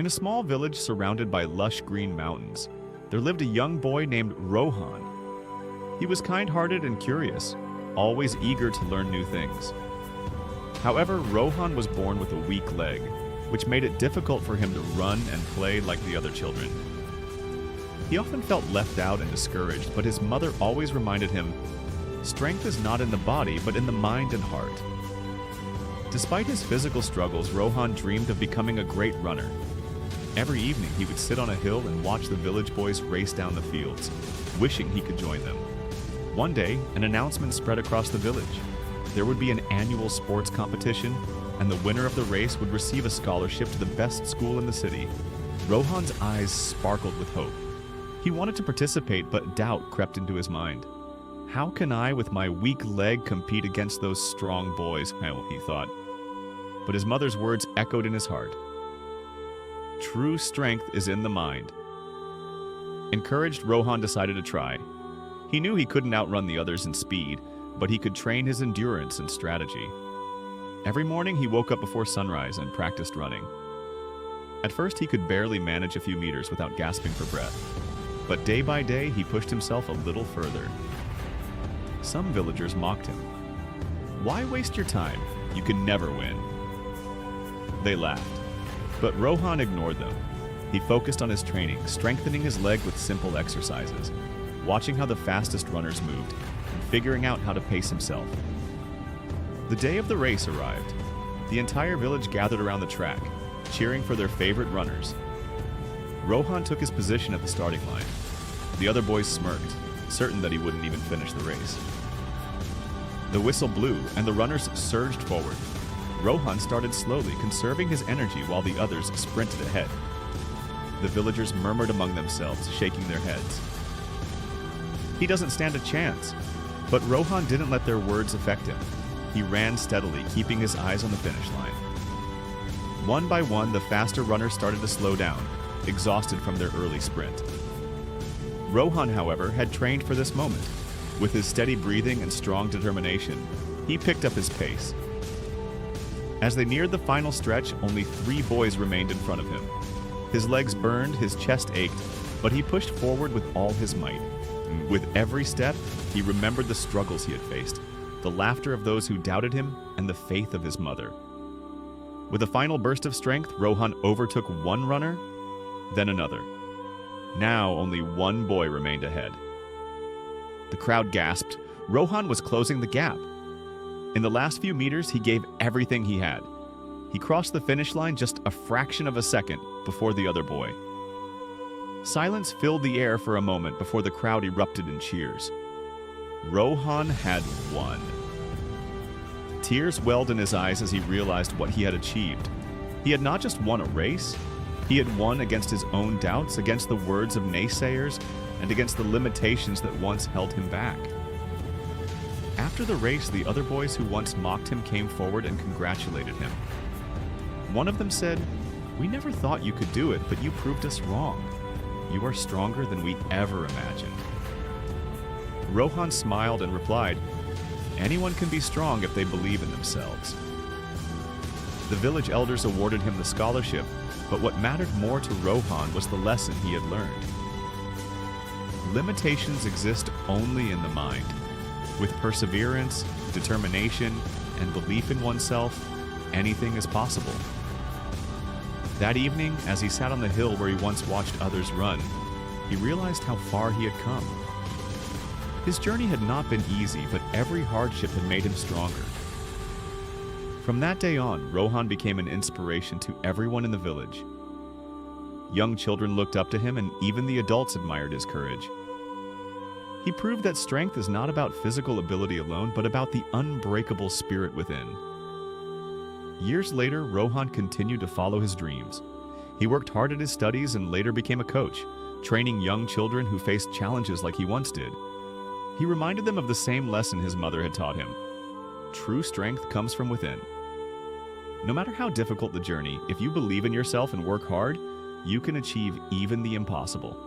In a small village surrounded by lush green mountains, there lived a young boy named Rohan. He was kind-hearted and curious, always eager to learn new things. However, Rohan was born with a weak leg, which made it difficult for him to run and play like the other children. He often felt left out and discouraged, but his mother always reminded him, "Strength is not in the body, but in the mind and heart." Despite his physical struggles, Rohan dreamed of becoming a great runner. Every evening, he would sit on a hill and watch the village boys race down the fields, wishing he could join them. One day, an announcement spread across the village. There would be an annual sports competition, and the winner of the race would receive a scholarship to the best school in the city. Rohan's eyes sparkled with hope. He wanted to participate, but doubt crept into his mind. "How can I, with my weak leg, compete against those strong boys?" he thought. But his mother's words echoed in his heart. "True strength is in the mind." Encouraged, Rohan decided to try. He knew he couldn't outrun the others in speed, but he could train his endurance and strategy. Every morning, he woke up before sunrise and practiced running. At first, he could barely manage a few meters without gasping for breath. But day by day, he pushed himself a little further. Some villagers mocked him. "Why waste your time? You can never win." They laughed. But Rohan ignored them. He focused on his training, strengthening his leg with simple exercises, watching how the fastest runners moved, and figuring out how to pace himself. The day of the race arrived. The entire village gathered around the track, cheering for their favorite runners. Rohan took his position at the starting line. The other boys smirked, certain that he wouldn't even finish the race. The whistle blew, and the runners surged forward. Rohan started slowly, conserving his energy while the others sprinted ahead. The villagers murmured among themselves, shaking their heads. "He doesn't stand a chance." But Rohan didn't let their words affect him. He ran steadily, keeping his eyes on the finish line. One by one, the faster runners started to slow down, exhausted from their early sprint. Rohan, however, had trained for this moment. With his steady breathing and strong determination, he picked up his pace. As they neared the final stretch, only 3 boys remained in front of him. His legs burned, his chest ached, but he pushed forward with all his might. With every step, he remembered the struggles he had faced, the laughter of those who doubted him, and the faith of his mother. With a final burst of strength, Rohan overtook one runner, then another. Now only one boy remained ahead. The crowd gasped. Rohan was closing the gap. In the last few meters, he gave everything he had. He crossed the finish line just a fraction of a second before the other boy. Silence filled the air for a moment before the crowd erupted in cheers. Rohan had won. Tears welled in his eyes as he realized what he had achieved. He had not just won a race, he had won against his own doubts, against the words of naysayers, and against the limitations that once held him back. After the race, the other boys who once mocked him came forward and congratulated him. One of them said, "We never thought you could do it, but you proved us wrong. You are stronger than we ever imagined." Rohan smiled and replied, "Anyone can be strong if they believe in themselves." The village elders awarded him the scholarship, but what mattered more to Rohan was the lesson he had learned. Limitations exist only in the mind. With perseverance, determination, and belief in oneself, anything is possible. That evening, as he sat on the hill where he once watched others run, he realized how far he had come. His journey had not been easy, but every hardship had made him stronger. From that day on, Rohan became an inspiration to everyone in the village. Young children looked up to him, and even the adults admired his courage. He proved that strength is not about physical ability alone, but about the unbreakable spirit within. Years later, Rohan continued to follow his dreams. He worked hard at his studies and later became a coach, training young children who faced challenges like he once did. He reminded them of the same lesson his mother had taught him. True strength comes from within. No matter how difficult the journey, if you believe in yourself and work hard, you can achieve even the impossible.